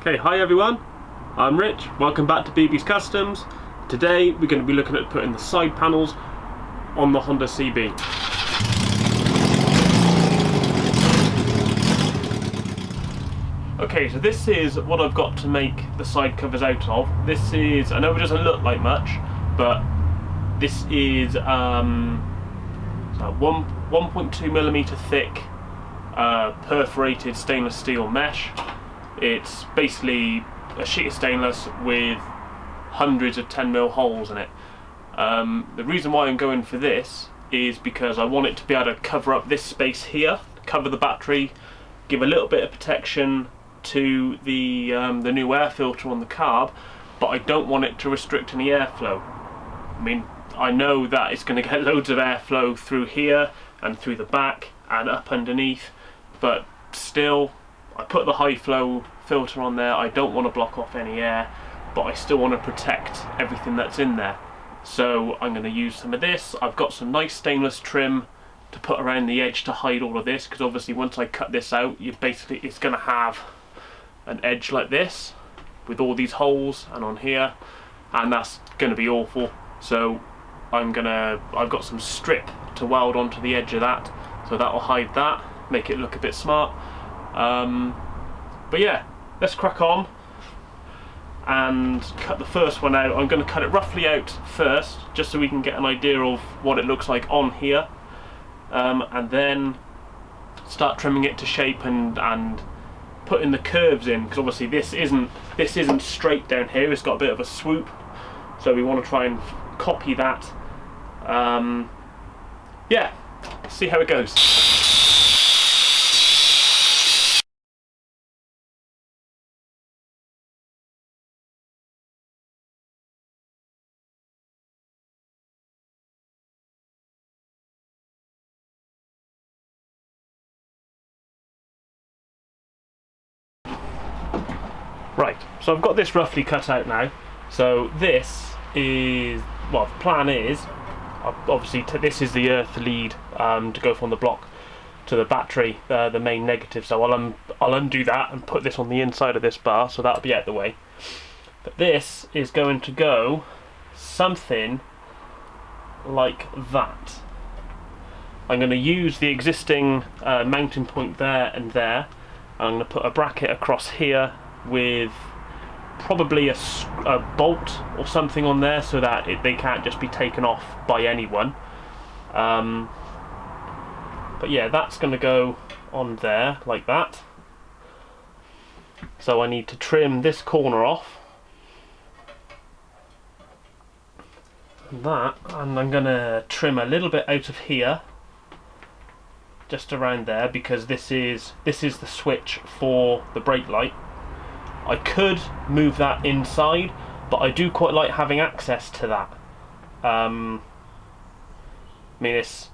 Okay, hi everyone, I'm Rich, welcome back to BB's Customs. Today we're going to be looking at putting the side panels on the Honda CB. Okay, so this is what I've got to make the side covers out of. This is, I know it doesn't look like much, but this is 1.2mm thick perforated stainless steel mesh. It's basically a sheet of stainless with hundreds of 10mm holes in it. The reason why I'm going for this is because I want it to be able to cover up this space here, cover the battery, give a little bit of protection to the new air filter on the carb, but I don't want it to restrict any airflow. I mean, I know that it's going to get loads of airflow through here and through the back and up underneath, but still, I put the high flow filter on there. I don't want to block off any air, but I still want to protect everything that's in there. So I'm going to use some of this. I've got some nice stainless trim to put around the edge to hide all of this, because obviously once I cut this out, it's going to have an edge like this with all these holes and on here, and that's going to be awful. So I've got some strip to weld onto the edge of that, so that will hide that, make it look a bit smart. But yeah, let's crack on and cut the first one out. I'm going to cut it roughly out first, just so we can get an idea of what it looks like on here, and then start trimming it to shape and putting the curves in, because obviously this isn't straight down here, it's got a bit of a swoop, so we want to try and copy that. Yeah, see how it goes. Right, so I've got this roughly cut out now. So this is, well, the plan is, obviously this is the earth lead to go from the block to the battery, the main negative. So I'll undo that and put this on the inside of this bar, so that'll be out the way. But this is going to go something like that. I'm going to use the existing mounting point there and there. I'm going to put a bracket across here with probably a bolt or something on there, so that they can't just be taken off by anyone. But yeah, that's going to go on there like that. So I need to trim this corner off, and I'm going to trim a little bit out of here, just around there, because this is the switch for the brake light. I could move that inside, but I do quite like having access to that. I mean, it's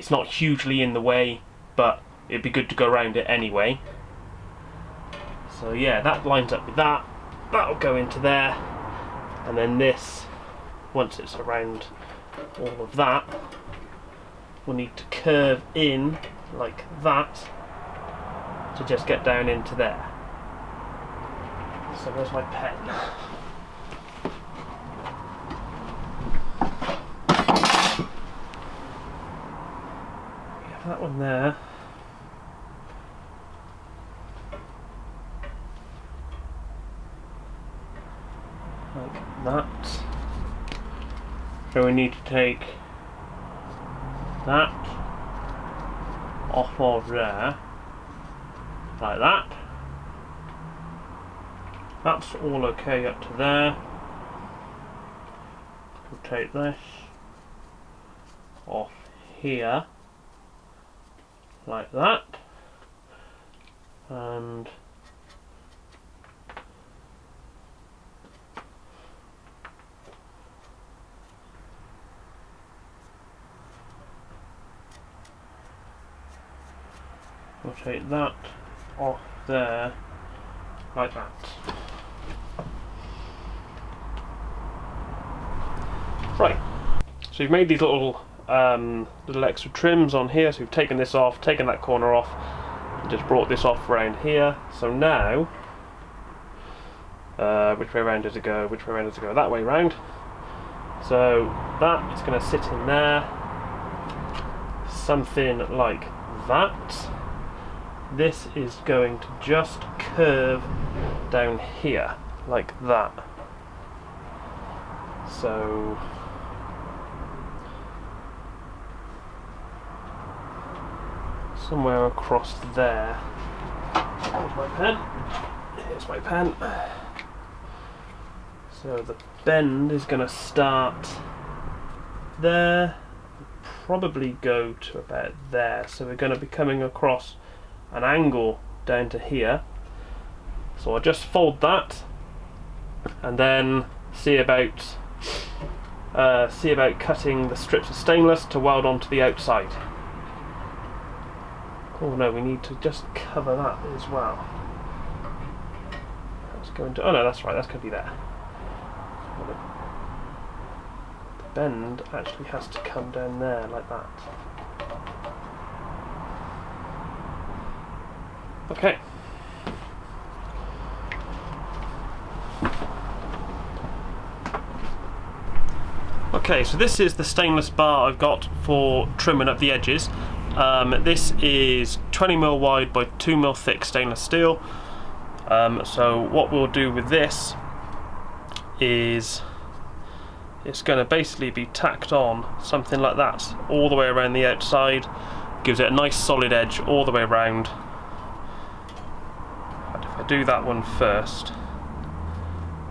not hugely in the way, but it'd be good to go around it anyway. So yeah, that lines up with that. That'll go into there, and then this, once it's around all of that, we'll need to curve in like that to just get down into there. So where's my pen? We have that one there. Like that. So we need to take that off of there, like that. That's all okay up to there. We'll take this off here, like that, and we'll take that off there, like that. Right, so you've made these little extra trims on here, so we've taken this off, taken that corner off, and just brought this off around here. So now Which way around does it go? Which way around does it go? That way round. So that is going to sit in there, something like that. This is going to just curve down here, like that. So somewhere across there. Here's my pen. Here's my pen. So the bend is going to start there, probably go to about there. So we're going to be coming across an angle down to here. So I'll just fold that and then see about cutting the strips of stainless to weld onto the outside. Oh no, we need to just cover that as well. That's going to, oh no, that's right, that's going to be there. The bend actually has to come down there like that. Okay. Okay, so this is the stainless bar I've got for trimming up the edges. This is 20mm wide by 2mm thick stainless steel. So what we'll do with this is it's going to basically be tacked on something like that all the way around the outside. Gives it a nice solid edge all the way around. And if I do that one first,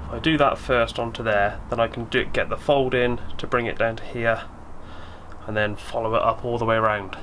if I do that first onto there, then I can get the fold in to bring it down to here and then follow it up all the way around.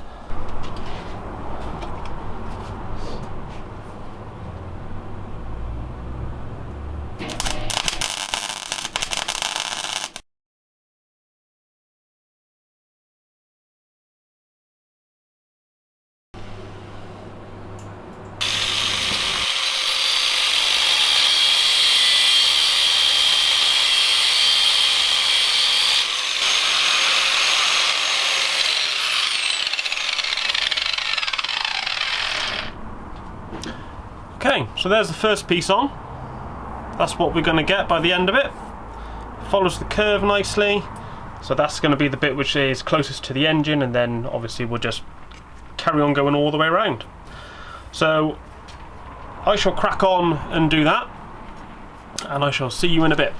Okay, so there's the first piece on. That's what we're going to get by the end of it. Follows the curve nicely. So that's going to be the bit which is closest to the engine, and then obviously we'll just carry on going all the way around. So I shall crack on and do that, and I shall see you in a bit.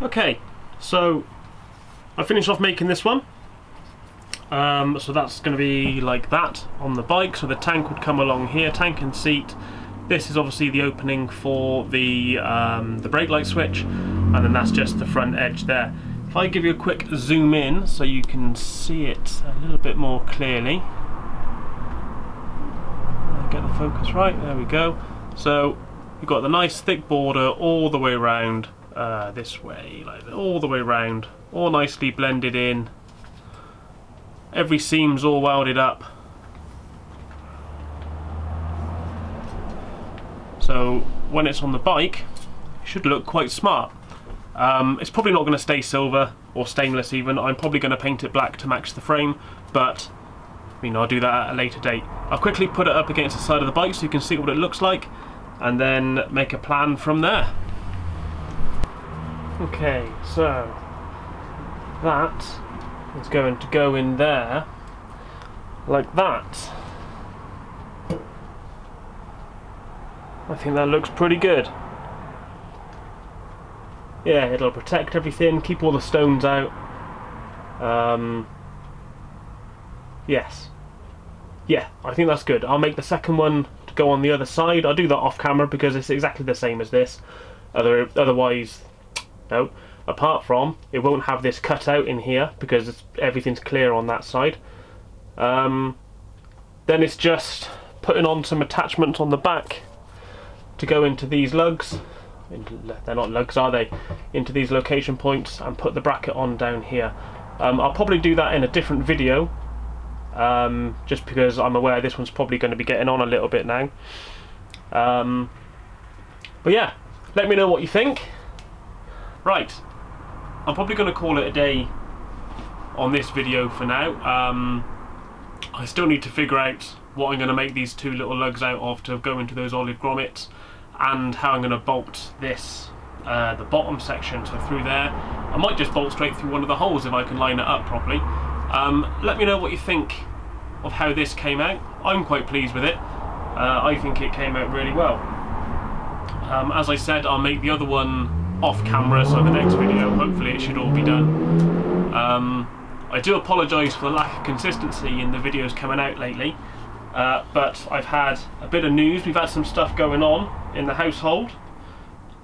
Okay, so I finished off making this one. So that's going to be like that on the bike. So the tank would come along here, tank and seat. This is obviously the opening for the brake light switch, and then that's just the front edge there. If I give you a quick zoom in so you can see it a little bit more clearly. Get the focus right, there we go. So you've got the nice thick border all the way around this way, like all the way around, all nicely blended in. Every seam's all welded up. So when it's on the bike, it should look quite smart. It's probably not going to stay silver or stainless even. I'm probably going to paint it black to match the frame, but I'll do that at a later date. I'll quickly put it up against the side of the bike so you can see what it looks like, and then make a plan from there. Okay, so that is going to go in there like that. I think that looks pretty good. Yeah, it'll protect everything, keep all the stones out. Yes. Yeah, I think that's good. I'll make the second one to go on the other side. I'll do that off camera because it's exactly the same as this. Otherwise, no. Apart from, it won't have this cut out in here because everything's clear on that side. Then it's just putting on some attachments on the back to go into these lugs. They're not lugs, are they? Into these location points, and put the bracket on down here. I'll probably do that in a different video, just because I'm aware this one's probably going to be getting on a little bit now. But yeah, let me know what you think. Right, I'm probably going to call it a day on this video for now. I still need to figure out what I'm going to make these two little lugs out of to go into those olive grommets, and how I'm going to bolt this, the bottom section, so through there. I might just bolt straight through one of the holes if I can line it up properly. Let me know what you think of how this came out. I'm quite pleased with it. I think it came out really well. As I said, I'll make the other one off camera, so the next video hopefully it should all be done. I do apologise for the lack of consistency in the videos coming out lately, but I've had a bit of news. We've had some stuff going on in the household,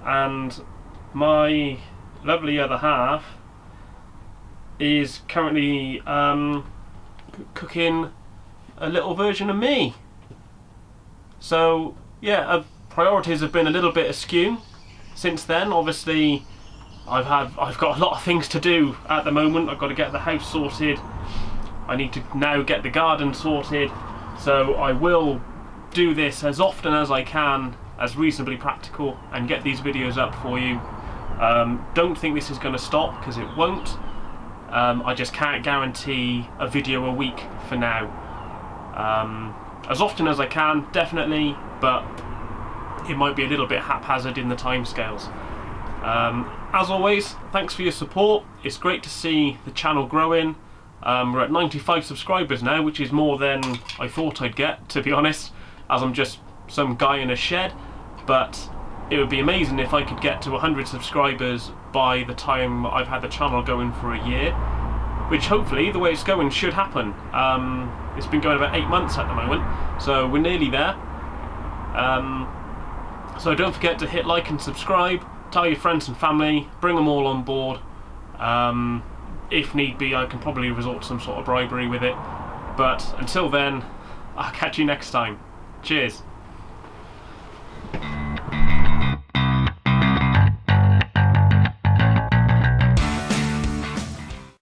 and my lovely other half is currently cooking a little version of me. So yeah, priorities have been a little bit askew since then. Obviously I've got a lot of things to do at the moment. I've got to get the house sorted, I need to now get the garden sorted, so I will do this as often as I can, as reasonably practical, and get these videos up for you. Don't think this is going to stop, because it won't. I just can't guarantee a video a week for now. As often as I can, definitely, but it might be a little bit haphazard in the timescales. As always, thanks for your support. It's great to see the channel growing. We're at 95 subscribers now, which is more than I thought I'd get, to be honest, as I'm just some guy in a shed. But it would be amazing if I could get to 100 subscribers by the time I've had the channel going for a year, which hopefully, the way it's going, should happen. It's been going about 8 months at the moment, so we're nearly there. So don't forget to hit like and subscribe, tell your friends and family, bring them all on board. If need be, I can probably resort to some sort of bribery with it. But until then, I'll catch you next time. Cheers.